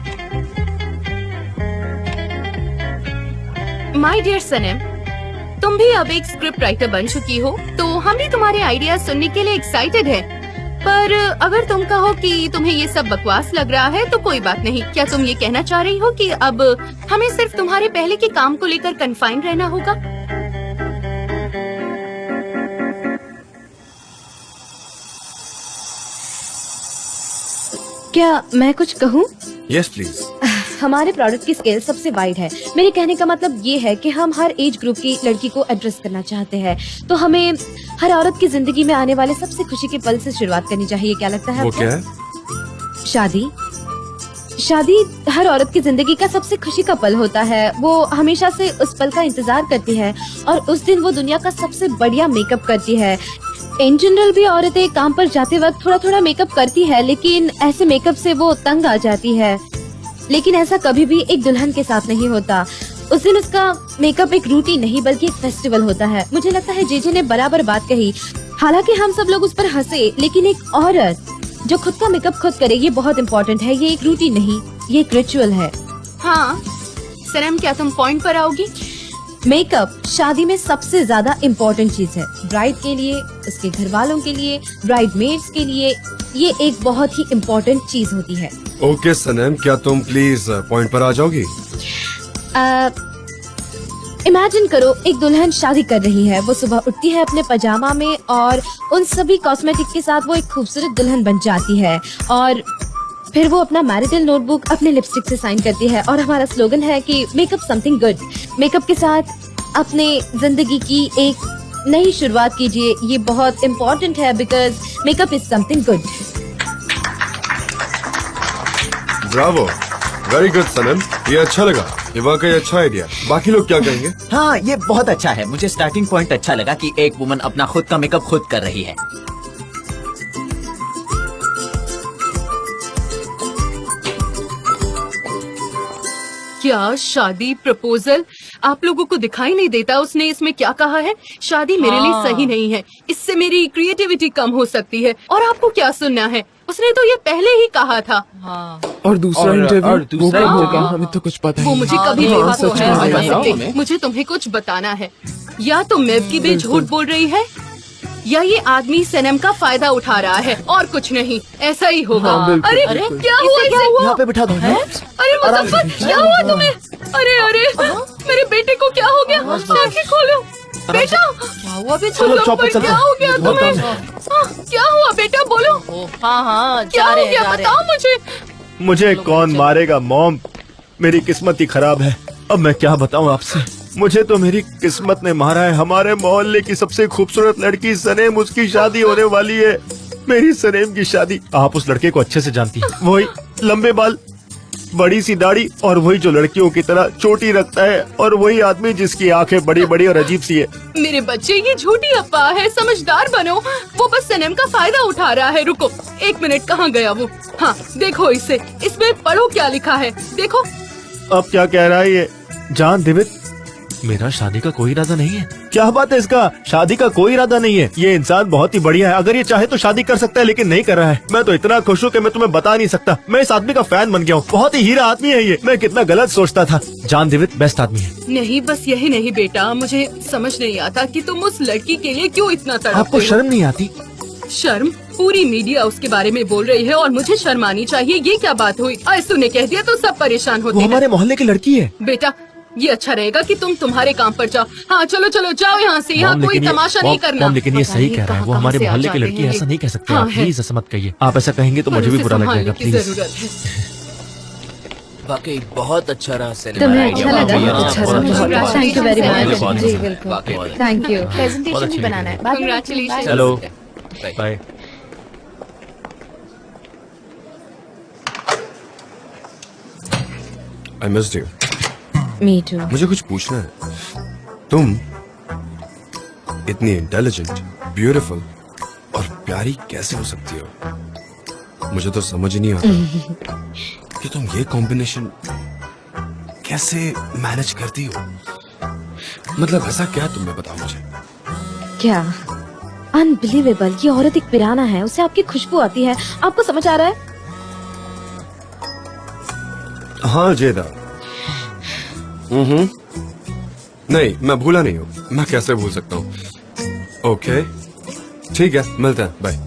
माय डियर सनम, तुम भी अब एक स्क्रिप्ट राइटर बन चुकी हो, तो हम भी तुम्हारे आइडिया सुनने के लिए एक्साइटेड हैं। पर अगर तुम कहो कि तुम्हें ये सब बकवास लग रहा है तो कोई बात नहीं। क्या तुम ये कहना चाह रही हो कि अब हमें सिर्फ तुम्हारे पहले के काम को लेकर कन्फाइन रहना होगा? क्या मैं कुछ कहूँ? Yes please. हमारे प्रोडक्ट की स्केल सबसे वाइड है। मेरे कहने का मतलब ये है कि हम हर एज ग्रुप की लड़की को एड्रेस करना चाहते हैं, तो हमें हर औरत की जिंदगी में आने वाले सबसे खुशी के पल से शुरुआत करनी चाहिए। क्या लगता है वो आपको? क्या है? शादी। शादी हर औरत की जिंदगी का सबसे खुशी का पल होता है। वो हमेशा से उस पल का इंतजार करती है और उस दिन वो दुनिया का सबसे बढ़िया मेकअप करती है। इन जनरल भी औरतें काम पर जाते वक्त थोड़ा थोड़ा मेकअप करती है, लेकिन ऐसे मेकअप से वो तंग आ जाती है। लेकिन ऐसा कभी भी एक दुल्हन के साथ नहीं होता। उस दिन उसका मेकअप एक रूटीन नहीं बल्कि एक फेस्टिवल होता है। मुझे लगता है जेजे ने बराबर बात कही। हालांकि हम सब लोग उस पर हंसे, लेकिन एक औरत जो खुद का मेकअप खुद करे, ये बहुत इम्पोर्टेंट है। ये एक रूटीन नहीं, ये एक रिचुअल है। हाँ सनम, क्या तुम पॉइंट पर आओगी? मेकअप शादी में सबसे ज्यादा इम्पोर्टेंट चीज है। ब्राइड के लिए, उसके घर वालों के लिए, ब्राइड मेड्स के लिए ये एक बहुत ही इम्पोर्टेंट चीज होती है। ओके सनम, क्या तुम प्लीज पॉइंट पर आ जाओगी? इमेजिन करो, एक दुल्हन शादी कर रही है। वो सुबह उठती है अपने पजामा में और उन सभी कॉस्मेटिक के साथ वो एक खूबसूरत दुल्हन बन जाती है। और फिर वो अपना मैरिटल नोटबुक अपने लिपस्टिक से साइन करती है। और हमारा स्लोगन है कि मेकअप समथिंग गुड। मेकअप के साथ अपने जिंदगी की एक नई शुरुआत कीजिए। ये बहुत इम्पोर्टेंट है because makeup is something good. Bravo, very good Sanam, ये अच्छा लगा। ये वाकई अच्छा आइडिया। बाकी लोग क्या कहेंगे? हाँ, ये बहुत अच्छा है। मुझे स्टार्टिंग पॉइंट अच्छा लगा कि एक वुमन अपना खुद का मेकअप खुद कर रही है। क्या शादी प्रपोजल आप लोगों को दिखाई नहीं देता? उसने इसमें क्या कहा है? शादी मेरे लिए सही नहीं है, इससे मेरी क्रिएटिविटी कम हो सकती है। और आपको क्या सुनना है? उसने तो ये पहले ही कहा था। और दूसरा इंटरव्यू वो कब होगा? हमें तो कुछ पता वो नहीं। मुझे कभी भी हाँ, सच में बता बताओ सकते। हमें। मुझे तुम्हें कुछ बताना है। या तो मेव की बे झूठ बोल रही है, या ये आदमी सनम का फायदा उठा रहा है, और कुछ नहीं। ऐसा ही होगा। हाँ, बिल्कुल, अरे बिल्कुल। क्या हुआ? यहाँ पे बिठा दो। अरे मुजफ्फर, क्या हुआ तुम्हें? अरे अरे मेरे बेटे को क्या हो गया? आंखें खोलो बेटा। क्या हुआ बेटा? चलो, चौपर मुजफ्फर, चलते क्या हैं। हो गया बहुत तुम्हें? काम है। क्या हुआ बेटा, बोलो। हाँ क्या हो गया, बताओ मुझे। मुझे कौन मारेगा मॉम? मेरी किस्मत ही खराब है। अब मैं क्या बताऊं आपसे? मुझे तो मेरी किस्मत ने मारा है। हमारे मोहल्ले की सबसे खूबसूरत लड़की सनेम, उसकी शादी होने वाली है। मेरी सनेम की शादी। आप उस लड़के को अच्छे से जानती हैं। वही लंबे बाल, बड़ी सी दाढ़ी और वही जो लड़कियों की तरह चोटी रखता है, और वही आदमी जिसकी आंखें बड़ी बड़ी और अजीब सी है। मेरे बच्चे, ये झूठी अफवाह है, समझदार बनो। वो बस सनम का फायदा उठा रहा है। रुको 1 मिनट, कहाँ गया वो? हाँ देखो इसे, इसमें पढ़ो क्या लिखा है, देखो। अब क्या कह रहा है ये? जान दिवित, मेरा शादी का कोई इरादा नहीं है। क्या बात है इसका? शादी का कोई इरादा नहीं है। ये इंसान बहुत ही बढ़िया है। अगर ये चाहे तो शादी कर सकता है, लेकिन नहीं कर रहा है। मैं तो इतना खुश हूँ कि मैं तुम्हें बता नहीं सकता। मैं इस आदमी का फैन बन गया हूँ। बहुत ही हीरा आदमी है ये। मैं कितना गलत सोचता था। जान दिवित बेस्ट आदमी है। नहीं, बस यही नहीं बेटा, मुझे समझ नहीं आता कि तुम उस लड़की के लिए क्यों इतना तड़पते हो। आपको शर्म नहीं आती? शर्म? पूरी मीडिया उसके बारे में बोल रही है और मुझे शर्म आनी चाहिए। ये क्या बात हुई? ऐसू ने कह दिया तो सब परेशान होते वो हैं। हमारे मोहल्ले की लड़की है। बेटा, ये अच्छा रहेगा कि तुम तुम्हारे काम पर जाओ। हाँ चलो चलो जाओ यहाँ से। यहाँ कोई तमाशा नहीं करना। लेकिन ये सही कह रहा है। वो हमारे मोहल्ले की लड़की है, ऐसा नहीं कह सकते। हाँ, आप प्लीज ऐसा मत कहिए। आप ऐसा कहेंगे तो मुझे भी बुरा लग जाएगा। प्लीज। वाकई बहुत अच्छा रहा सर। तुम्हें अच्छा लगा? Thank you very much. जी बिल्कुल, थैंक यू। प्रेजेंटेशन भी बनाना है। Congratulations. Hello bye. I missed you. Me too. मुझे कुछ पूछना है। तुम इतनी इंटेलिजेंट, ब्यूटीफुल और प्यारी कैसे हो सकती हो? मुझे तो समझ ही नहीं आता कि तुम ये कॉम्बिनेशन कैसे मैनेज करती हो। मतलब ऐसा क्या तुमने बताओ मुझे। क्या अनबिलीवेबल। ये औरत एक पिराना है, उसे आपकी खुशबू आती है। आपको समझ आ रहा है? हाँ जेदा। नहीं, मैं भूला नहीं हूँ। मैं कैसे भूल सकता हूँ। ओके ठीक है, मिलते हैं, बाय।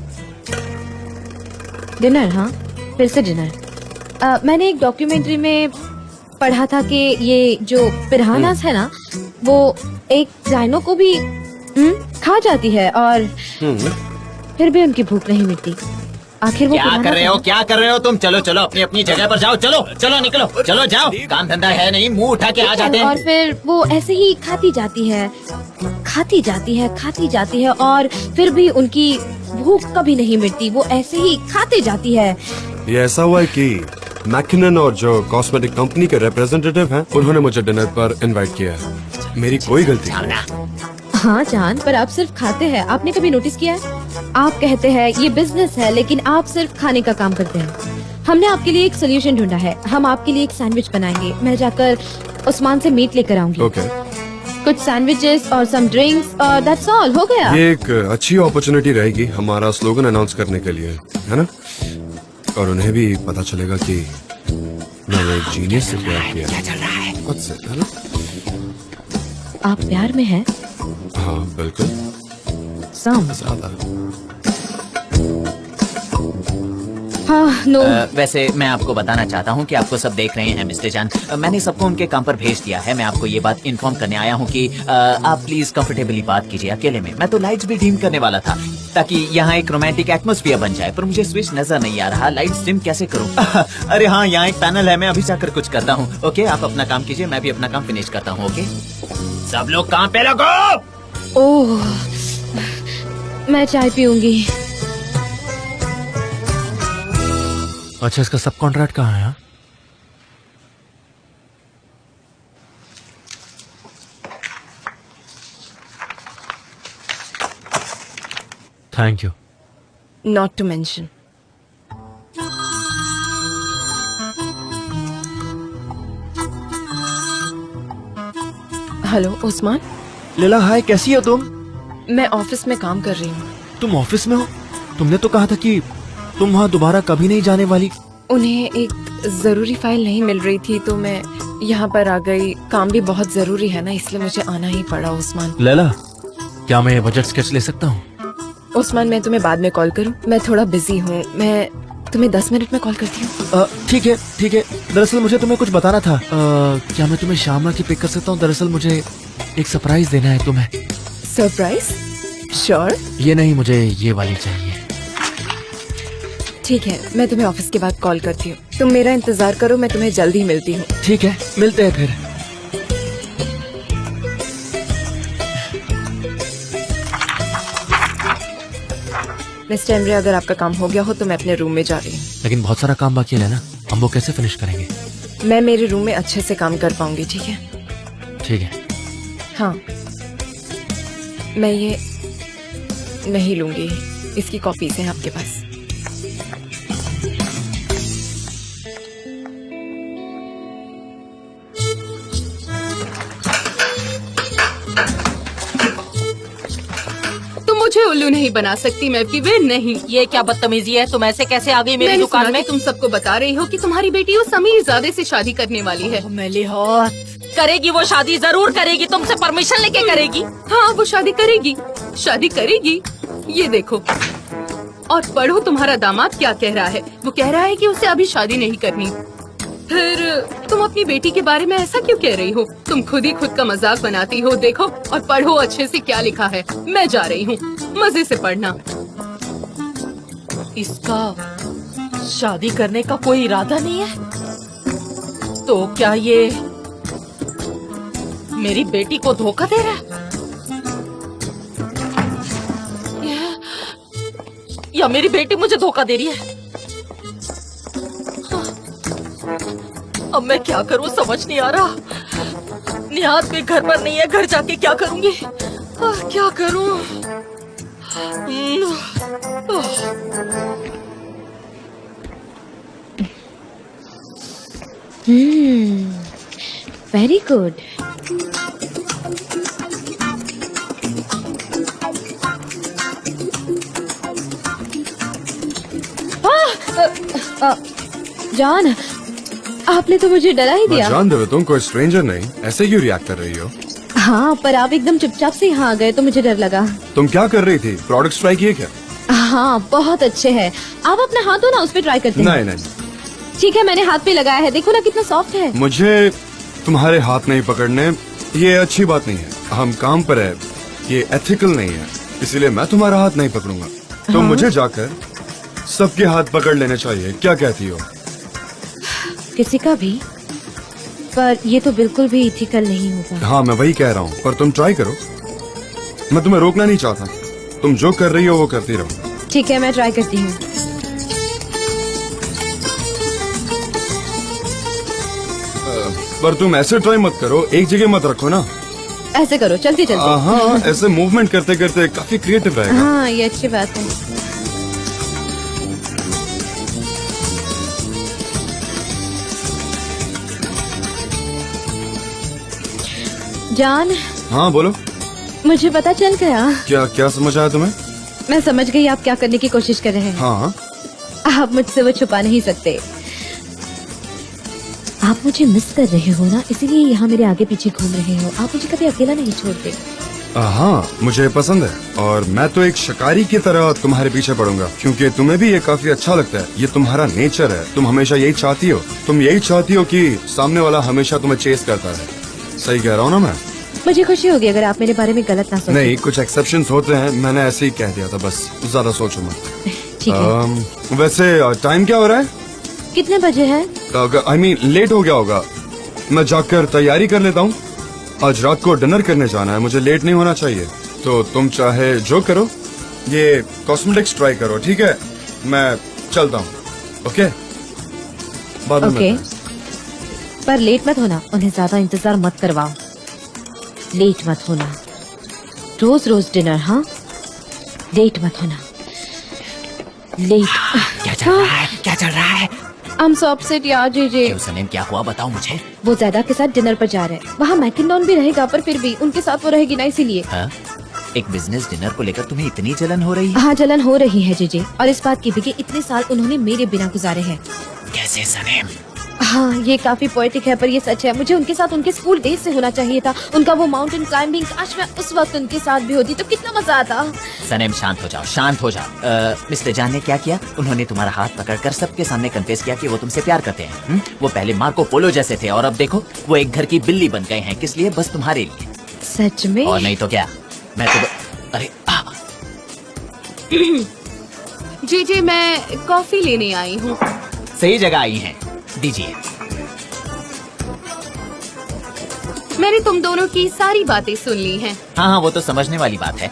डिनर? हाँ फिर से डिनर। मैंने एक डॉक्यूमेंट्री में पढ़ा था कि ये जो पिरानास है ना, वो एक राइनो को भी खा जाती है और फिर भी उनकी भूख नहीं मिटती। आखिर वो क्या कर रहे हो? क्या कर रहे हो तुम? चलो चलो अपनी अपनी जगह पर जाओ। चलो चलो निकलो, चलो जाओ। काम धंधा है नहीं, मुंह उठा के आ जाते हैं। और फिर वो ऐसे ही खाती जाती है, खाती जाती है, खाती जाती है और फिर भी उनकी भूख कभी नहीं मिटती। वो ऐसे ही खाती जाती है। ये ऐसा हुआ है कि मैकिनन और जो कॉस्मेटिक कंपनी के रिप्रेजेंटेटिव हैं, उन्होंने मुझे डिनर पर इनवाइट किया है। मेरी कोई गलती नहीं। हाँ जान, पर आप सिर्फ खाते हैं। आपने कभी नोटिस किया है? आप कहते हैं ये बिजनेस है, लेकिन आप सिर्फ खाने का काम करते हैं। हमने आपके लिए एक सोल्यूशन ढूंढा है। हम आपके लिए एक सैंडविच बनाएंगे। मैं जाकर उस्मान से मीट लेकर आऊंगी। ओके। कुछ सैंडविचेस और सम ड्रिंक्स और दैट्स ऑल। हो गया। ये एक अच्छी अपॉर्चुनिटी रहेगी हमारा स्लोगन अनाउंस करने के लिए, है ना? और उन्हें भी पता चलेगा कि मैंने एक जीनियस से प्यार किया। क्या चल रहा है? खुद से, है ना? आप प्यार में हैं? हाँ बिल्कुल। ज्यादा। हाँ नो। वैसे मैं आपको बताना चाहता हूँ कि आपको सब देख रहे हैं मिस्टर जान। मैंने सबको उनके काम पर भेज दिया है। मैं आपको ये बात इन्फॉर्म करने आया हूँ कि आप प्लीज कंफर्टेबली बात कीजिए अकेले में। मैं तो लाइट्स भी डिम करने वाला था ताकि यहाँ एक रोमांटिक एटमॉस्फेयर बन जाए, पर मुझे स्विच नजर नहीं आ रहा। लाइट्स डिम कैसे करूँ? अरे हाँ, यहाँ एक पैनल है, मैं अभी जाकर कुछ करता हूँ। ओके, आप अपना काम कीजिए, मैं भी अपना काम फिनिश करता हूँ। ओके, सब लोग काम पे लगो। ओह, मैं चाय पीऊंगी। अच्छा, इसका सब कॉन्ट्रैक्ट कहाँ है? Thank you. Not to mention. Hello Usman. Leela hi, कैसी हो तुम? मैं ऑफिस में काम कर रही हूँ। तुम ऑफिस में हो? तुमने तो कहा था कि तुम वहाँ दोबारा कभी नहीं जाने वाली। उन्हें एक जरूरी फाइल नहीं मिल रही थी तो मैं यहाँ पर आ गई। काम भी बहुत जरूरी है ना, इसलिए मुझे आना ही पड़ा। उस्मान। लैला, क्या मैं बजट स्केच ले सकता हूँ? उस्मान, मैं तुम्हें बाद में कॉल करूँ? मैं थोड़ा बिजी हूँ। मैं तुम्हें 10 मिनट में कॉल करती हूँ। ठीक है ठीक है। दरअसल मुझे तुम्हें कुछ बताना था। क्या मैं तुम्हें शाम की पिक कर सकता हूँ? दरअसल मुझे एक सरप्राइज देना है तुम्हें। सरप्राइज? श्योर। ये नहीं, मुझे ये वाली चाहिए। ठीक है, मैं तुम्हें ऑफिस के बाद कॉल करती हूँ। तुम मेरा इंतजार करो, मैं तुम्हें जल्दी मिलती हूँ। ठीक है, मिलते हैं फिर। मिस्टर एमरे, अगर आपका काम हो गया हो तो मैं अपने रूम में जा रही हूँ। लेकिन बहुत सारा काम बाकी है ना, हम वो कैसे फिनिश करेंगे? मैं मेरे रूम में अच्छे से काम कर पाऊंगी, ठीक है? ठीक है। हाँ, मैं ये नहीं लूंगी, इसकी कॉपीज हैं आपके पास। मुझे उल्लू नहीं बना सकती मैं की वे नहीं। ये क्या बदतमीजी है? तुम ऐसे कैसे आ गई मेरी दुकान में? तुम सबको बता रही हो कि तुम्हारी बेटी उस अमीरजादे से शादी करने वाली है। करेगी वो शादी, जरूर करेगी, तुमसे परमिशन लेके करेगी। हाँ, वो शादी करेगी, शादी करेगी। ये देखो और पढ़ो तुम्हारा दामाद क्या कह रहा है। वो कह रहा है कि उसे अभी शादी नहीं करनी। फिर तुम अपनी बेटी के बारे में ऐसा क्यों कह रही हो? तुम खुद ही खुद का मजाक बनाती हो। देखो और पढ़ो अच्छे से क्या लिखा है। मैं जा रही हूँ, मजे से पढ़ना। इसका शादी करने का कोई इरादा नहीं है तो क्या ये मेरी बेटी को धोखा दे रहा है या मेरी बेटी मुझे धोखा दे रही है? अब मैं क्या करूं समझ नहीं आ रहा। निहात भी घर पर नहीं है, घर जाके क्या करूंगी? क्या करूं? Very good. जॉन, आपने तो मुझे डरा ही दिया। जान दो, तुम कोई स्ट्रेंजर नहीं, ऐसे क्यों रिएक्ट कर रही हो? हाँ, पर आप एकदम चुपचाप से यहाँ आ गए तो मुझे डर लगा। तुम क्या कर रही थी? प्रोडक्ट्स ट्राई किए क्या? हाँ, बहुत अच्छे हैं। आप अपना हाथ हो ना उस पे ट्राई करते हैं। नहीं। ठीक है, मैंने हाथ पे लगाया है, देखो ना कितना सॉफ्ट है। मुझे तुम्हारे हाथ नहीं पकड़ने, ये अच्छी बात नहीं है। हम काम पर है, ये एथिकल नहीं है, इसलिए मैं तुम्हारा हाथ नहीं पकड़ूंगा। तो मुझे जाकर सबके हाथ पकड़ लेने चाहिए, क्या कहती हो? किसी का भी, पर ये तो बिल्कुल भी इथिकल नहीं होगा। हाँ, मैं वही कह रहा हूँ, पर तुम ट्राई करो। मैं तुम्हें रोकना नहीं चाहता, तुम जो कर रही हो वो करती रहो। ठीक है, मैं ट्राई करती हूँ। पर तुम ऐसे ट्राई मत करो, एक जगह मत रखो ना। ऐसे करो, चलते चलते। हाँ, ऐसे मूवमेंट करते करते काफी क्रिएटिव रहेगा। हाँ, ये अच्छी बात है। जान। हाँ बोलो। मुझे पता चल गया। क्या क्या समझ आया तुम्हें? मैं समझ गई आप क्या करने की कोशिश कर रहे हैं। हाँ। आप मुझसे वो छुपा नहीं सकते। आप मुझे मिस कर रहे हो ना, इसीलिए यहाँ मेरे आगे पीछे घूम रहे हो। आप मुझे कभी अकेला नहीं छोड़ते। हाँ, मुझे पसंद है और मैं तो एक शिकारी की तरह तुम्हारे पीछे पड़ूंगा, क्योंकि तुम्हें भी ये काफी अच्छा लगता है। ये तुम्हारा नेचर है, तुम हमेशा यही चाहती हो। तुम यही चाहती हो कि सामने वाला हमेशा तुम्हें चेस करता है। सही कह रहा हूँ ना मैं? मुझे खुशी होगी अगर आप मेरे बारे में गलत ना सोचें। नहीं, कुछ एक्सेप्शंस होते हैं, मैंने ऐसे ही कह दिया था, बस ज्यादा सोचो मत। ठीक है। वैसे टाइम क्या हो रहा है? कितने बजे है? I mean, लेट हो गया होगा। मैं जाकर तैयारी कर लेता हूँ। आज रात को डिनर करने जाना है, मुझे लेट नहीं होना चाहिए। तो तुम चाहे जो करो, ये कॉस्मेटिक्स ट्राई करो, ठीक है? मैं चलता हूँ। ओके, बाद में मिलते हैं। पर लेट मत होना, उन्हें ज्यादा इंतजार मत करवाओ। लेट मत होना, रोज रोज डिनर। हाँ, लेट मत होना। लेट। क्या चल रहा है? क्या चल रहा है? I'm so upset यार जीजे। सनेम, क्या हुआ बताओ मुझे। वो ज़ैदा के साथ डिनर पर जा रहे हैं। वहाँ मैकिनॉन भी रहेगा, पर फिर भी उनके साथ वो रहेगी ना, इसीलिए। हाँ? एक बिजनेस डिनर को लेकर तुम्हें इतनी जलन हो रही है? हाँ, जलन हो रही है जीजे, और इस बात की भी कि इतने साल उन्होंने मेरे बिना गुजारे हैं। कैसे सनेम? हाँ, ये काफी पोएटिक है पर ये सच है। मुझे उनके साथ उनके स्कूल डेज से होना चाहिए था। उनका वो माउंटेन क्लाइंबिंग, काश मैं उस वक्त उनके साथ भी होती तो कितना मजा आता। सनेम शांत हो जाओ, शांत हो जाओ। मिस्टर जान ने क्या किया? उन्होंने तुम्हारा हाथ पकड़कर सबके सामने कन्फेस किया कि वो तुमसे प्यार करते हैं। वो पहले मार्को पोलो जैसे थे और अब देखो वो एक घर की बिल्ली बन गए हैं। किस लिए? बस तुम्हारे लिए। सच में? और नहीं तो क्या। मैं तो अरे जी मैं कॉफी लेने आई हूँ। सही जगह आई हैं, दीजिए। मैंने तुम दोनों की सारी बातें सुन ली हैं। हाँ, वो तो समझने वाली बात है।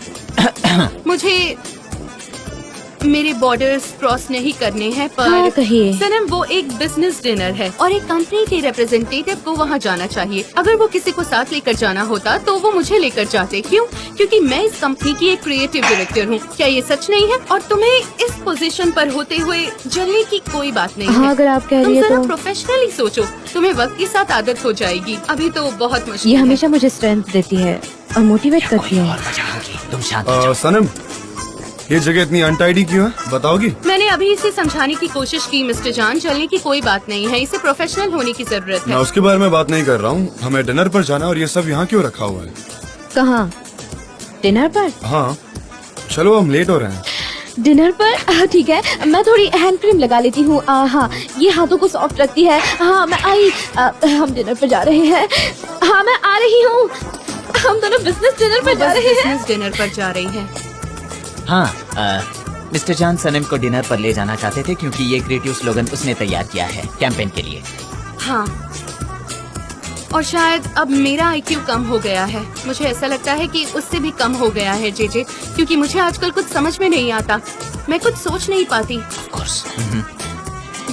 मेरे बॉर्डर्स क्रॉस नहीं करने हैं, पर हाँ, कहिए। सनम वो एक बिजनेस डिनर है और एक कंपनी के रिप्रेजेंटेटिव को वहाँ जाना चाहिए। अगर वो किसी को साथ लेकर जाना होता तो वो मुझे लेकर जाते। क्यों? क्योंकि मैं इस कंपनी की एक क्रिएटिव डायरेक्टर हूँ। क्या ये सच नहीं है? और तुम्हें इस पोजीशन पर होते हुए जलने की कोई बात नहीं हाँ, है। अगर आप कह तुम रही है जरा तो प्रोफेशनली सोचो, तुम्हें वक्त के साथ आदत हो जाएगी। अभी तो बहुत मुश्किल ये है। हमेशा मुझे स्ट्रेंथ देती है और मोटिवेट करती है। तुम शांत हो जाओ। सनम, ये जगह इतनी अनटाइडी क्यों है, बताओगी? मैंने अभी इसे समझाने की कोशिश की मिस्टर जान, चलने की कोई बात नहीं है, इसे प्रोफेशनल होने की जरूरत मैं है। उसके बारे में बात नहीं कर रहा हूँ। हमें डिनर पर जाना और ये सब यहाँ क्यों रखा हुआ है? कहाँ? डिनर पर? हाँ, चलो हम लेट हो रहे हैं। डिनर पर? ठीक है, मैं थोड़ी हैंड क्रीम लगा लेती हूँ। हाँ, ये हाथों को सॉफ्ट रखती है। हाँ, मैं आई। हम डिनर पर जा रहे हैं। हाँ, मैं आ रही हूँ। हम दोनों बिजनेस डिनर पर जा रहे हैं। बिजनेस डिनर पर जा रही है। हाँ, मिस्टर जान सनम को डिनर पर ले जाना चाहते थे क्योंकि ये क्रिएटिव स्लोगन उसने तैयार किया है कैंपेन के लिए। हाँ, और शायद अब मेरा IQ कम हो गया है। मुझे ऐसा लगता है कि उससे भी कम हो गया है जेजे, क्योंकि मुझे आजकल कुछ समझ में नहीं आता। मैं कुछ सोच नहीं पाती। Of course.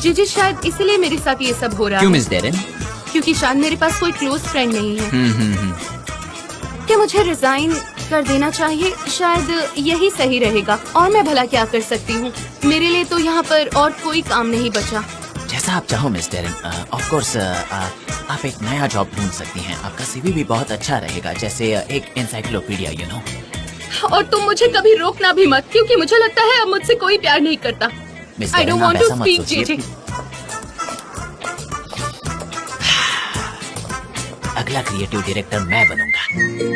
जेजे शायद इसीलिए मेरे साथ ये सब हो रहा क्यों है। Miss Darren? क्योंकि शायद मेरे पास कोई क्लोज फ्रेंड नहीं है। क्या मुझे रिजाइन कर देना चाहिए? शायद यही सही रहेगा। और मैं भला क्या कर सकती हूँ? मेरे लिए तो यहाँ पर और कोई काम नहीं बचा। जैसा आप चाहो मिस डेरेन। ऑफ कोर्स आप एक नया जॉब ढूंढ सकती हैं। आपका CV भी बहुत अच्छा रहेगा, जैसे एक एनसाइक्लोपीडिया, यू नो। और तुम मुझे कभी रोकना भी मत, क्योंकि मुझे लगता है अब मुझसे कोई प्यार नहीं करता। मिस आई डेरेन, डोंट आप वांट टू ऐसा मत स्पीक सोचिए। जेजे। अगला क्रिएटिव डायरेक्टर मैं बनूंगा।